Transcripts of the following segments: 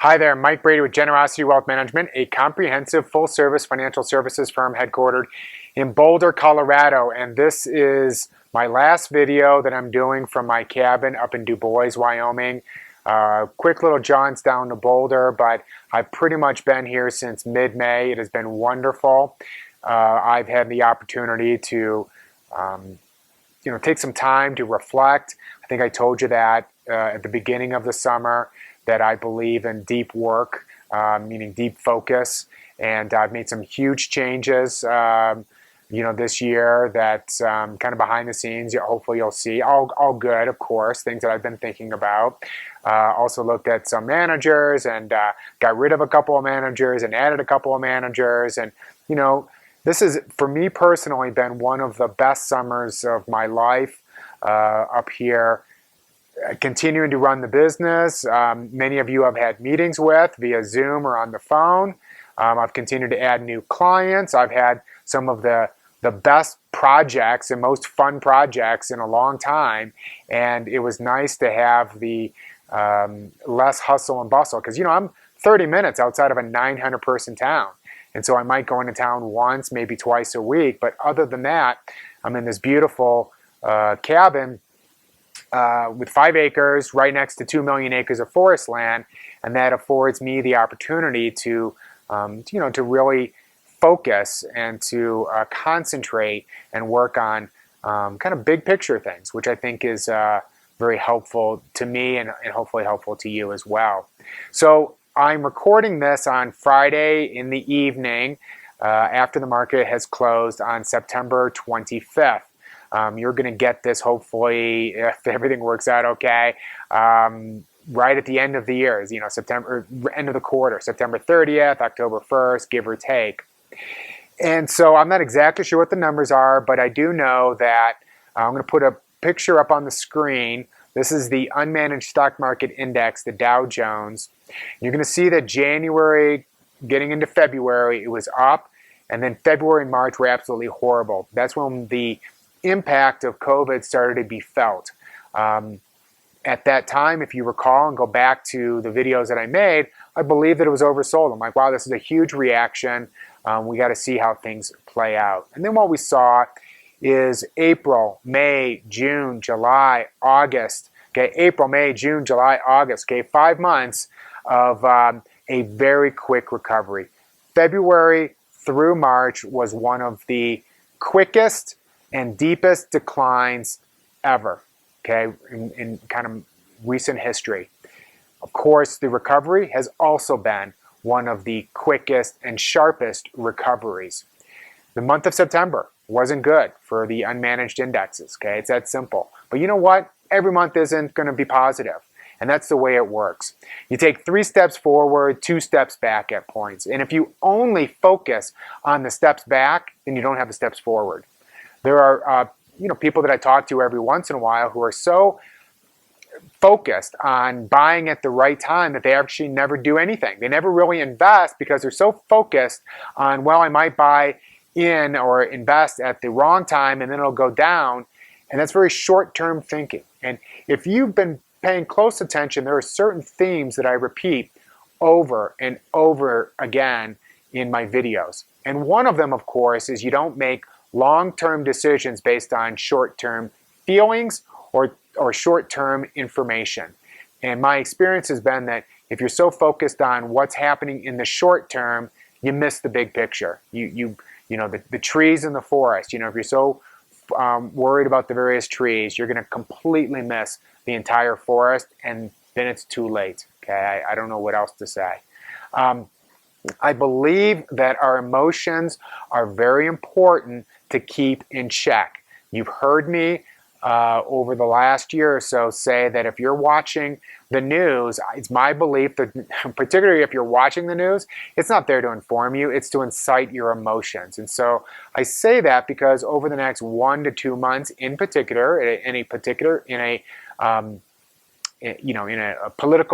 Hi there, Mike Brady with Generosity Wealth Management, a comprehensive full-service financial services firm headquartered in Boulder, Colorado. And this is my last video that I'm doing from my cabin up in Du Bois, Wyoming. Quick little jaunts down to Boulder, but I've pretty much been here since mid-May. It has been wonderful. I've had the opportunity to take some time to reflect. I think I told you that at the beginning of the summer, that I believe in deep work, meaning deep focus. And I've made some huge changes, this year that's kind of behind the scenes. Hopefully you'll see. All good, of course, things that I've been thinking about. Also looked at some managers and got rid of a couple of managers and added a couple of managers. And, this has, for me personally, been one of the best summers of my life up here. Continuing to run the business. Many of you have had meetings with via Zoom or on the phone. I've continued to add new clients. I've had some of the best projects and most fun projects in a long time. And it was nice to have the less hustle and bustle. Because, I'm 30 minutes outside of a 900-person town. And so I might go into town once, maybe twice a week. But other than that, I'm in this beautiful cabin with 5 acres right next to 2 million acres of forest land, and that affords me the opportunity to, to really focus and to concentrate and work on kind of big picture things, which I think is very helpful to me and hopefully helpful to you as well. So I'm recording this on Friday in the evening after the market has closed on September 25th. You're going to get this, hopefully, if everything works out okay, right at the end of the year, September, end of the quarter, September 30th, October 1st, give or take. And so I'm not exactly sure what the numbers are, but I do know that I'm going to put a picture up on the screen. This is the unmanaged stock market index, the Dow Jones. You're going to see that January, getting into February, it was up, and then February and March were absolutely horrible. That's when the impact of COVID started to be felt. At that time, if you recall and go back to the videos that I made, I believe that it was oversold. I'm like, wow, this is a huge reaction. We got to see how things play out. And then what we saw is April, May, June, July, August. Okay, April, May, June, July, August. Okay, 5 months of a very quick recovery. February through March was one of the quickest and deepest declines ever, okay, in kind of recent history. Of course, the recovery has also been one of the quickest and sharpest recoveries. The month of September wasn't good for the unmanaged indexes, okay? It's that simple. But you know what? Every month isn't going to be positive, and that's the way it works. You take 3 steps forward, 2 steps back at points. And if you only focus on the steps back, then you don't have the steps forward. There are people that I talk to every once in a while who are so focused on buying at the right time that they actually never do anything. They never really invest because they're so focused on, well, I might buy in or invest at the wrong time and then it'll go down. And that's very short-term thinking. And if you've been paying close attention, there are certain themes that I repeat over and over again in my videos. And one of them, of course, is you don't make long-term decisions based on short-term feelings or short-term information. And my experience has been that if you're so focused on what's happening in the short term, you miss the big picture. The trees in the forest. If you're so worried about the various trees, you're going to completely miss the entire forest, and then it's too late. Okay, I don't know what else to say. I believe that our emotions are very important to keep in check. You've heard me over the last year or so say that if you're watching the news, it's my belief that particularly if you're watching the news, it's not there to inform you, it's to incite your emotions. And so I say that because over the next 1 to 2 months in particular, in a political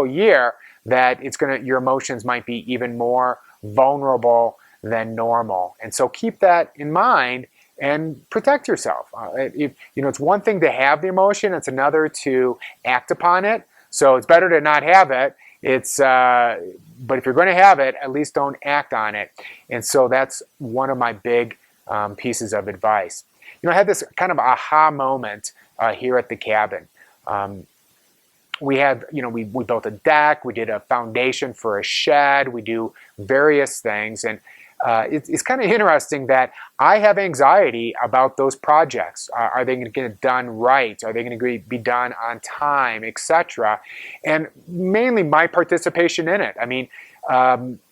year, that your emotions might be even more vulnerable than normal. And so keep that in mind and protect yourself. It's one thing to have the emotion, it's another to act upon it. So it's better to not have it But if you're going to have it, at least don't act on it. And so that's one of my big pieces of advice. I had this kind of aha moment here at the cabin. We had, we built a deck, we did a foundation for a shed, we do various things. And it's kind of interesting that I have anxiety about those projects. Are they going to get done right? Are they going to be done on time, etc.? And mainly my participation in it. I mean,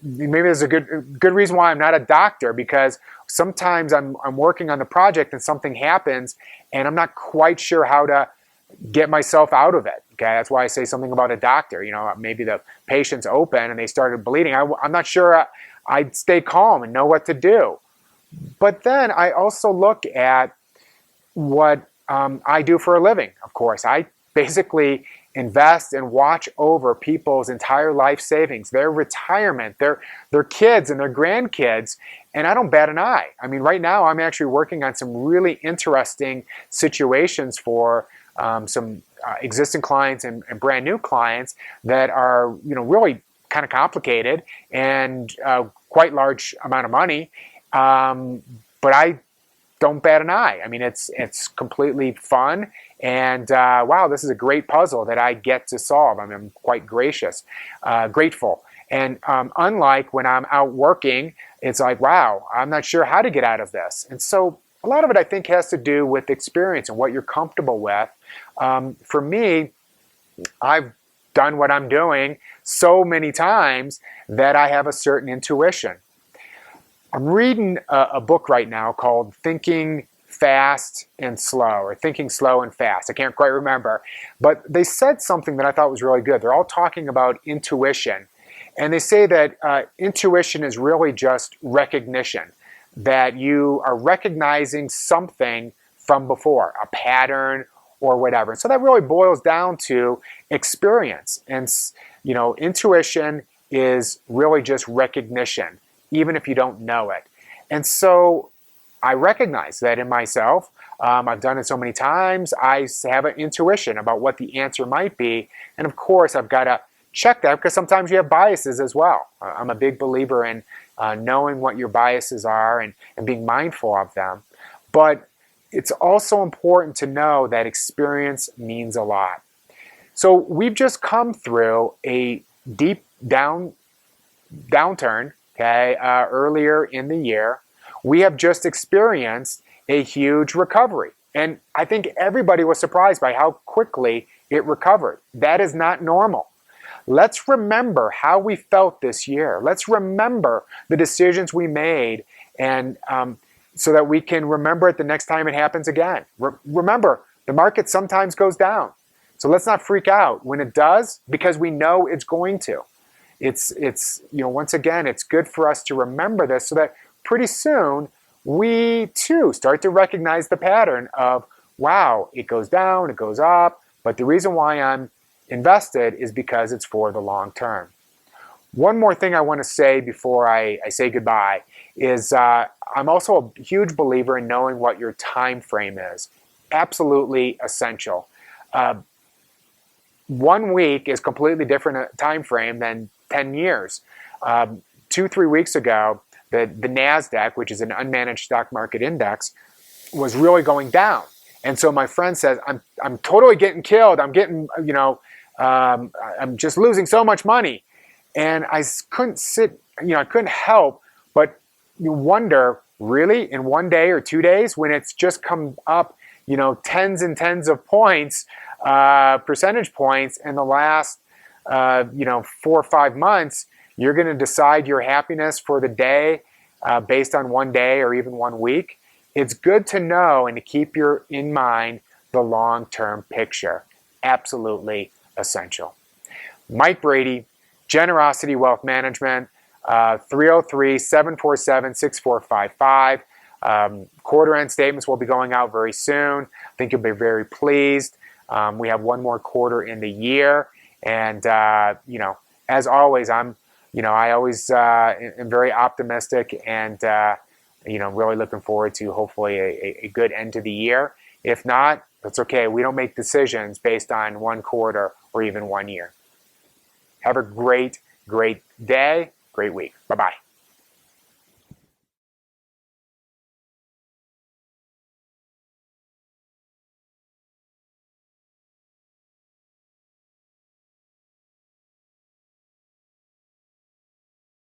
maybe there's a good reason why I'm not a doctor, because sometimes I'm working on the project and something happens and I'm not quite sure how to get myself out of it. Okay, that's why I say something about a doctor. Maybe the patient's open and they started bleeding. I'm not sure I'd stay calm and know what to do. But then I also look at what I do for a living, of course. I basically invest and watch over people's entire life savings, their retirement, their kids and their grandkids, and I don't bat an eye. I mean, right now I'm actually working on some really interesting situations for some existing clients and brand new clients that are, really kind of complicated and quite large amount of money. But I don't bat an eye. I mean, it's completely fun. And wow, this is a great puzzle that I get to solve. I mean, I'm quite grateful. And unlike when I'm out working, it's like, wow, I'm not sure how to get out of this. And so a lot of it, I think, has to do with experience and what you're comfortable with. For me, I've done what I'm doing so many times that I have a certain intuition. I'm reading a book right now called Thinking Fast and Slow, or Thinking Slow and Fast. I can't quite remember. But they said something that I thought was really good. They're all talking about intuition. And they say that intuition is really just recognition, that you are recognizing something from before, a pattern or whatever. So that really boils down to experience. And, intuition is really just recognition, even if you don't know it. And so I recognize that in myself. I've done it so many times. I have an intuition about what the answer might be. And of course, I've got to check that, because sometimes you have biases as well. I'm a big believer in knowing what your biases are and being mindful of them. But it's also important to know that experience means a lot. So we've just come through a deep downturn, earlier in the year. We have just experienced a huge recovery. And I think everybody was surprised by how quickly it recovered. That is not normal. Let's remember how we felt this year. Let's remember the decisions we made, and so that we can remember it the next time it happens again. Remember, the market sometimes goes down. So let's not freak out when it does, because we know it's going to. It's once again, it's good for us to remember this so that pretty soon we too start to recognize the pattern of, wow, it goes down, it goes up, but the reason why I'm invested is because it's for the long term. One more thing I want to say before I say goodbye is I'm also a huge believer in knowing what your time frame is. Absolutely essential. 1 week is completely different time frame than 10 years. 2-3 weeks ago, the NASDAQ, which is an unmanaged stock market index, was really going down. And so my friend says, I'm totally getting killed. I'm getting, I'm just losing so much money. And I couldn't I couldn't help but wonder, really, in 1 day or 2 days, when it's just come up, tens and tens of points, percentage points in the last, 4 or 5 months, you're going to decide your happiness for the day based on 1 day or even 1 week. It's good to know and to keep in mind the long-term picture. Absolutely essential. Mike Brady, Generosity Wealth Management, 303-747-6455. Quarter-end statements will be going out very soon. I think you'll be very pleased. We have 1 more quarter in the year. And, as always, I always am very optimistic and, really looking forward to hopefully a good end to the year. If not, that's okay. We don't make decisions based on 1 quarter or even 1 year. Have a great, great day, great week. Bye-bye.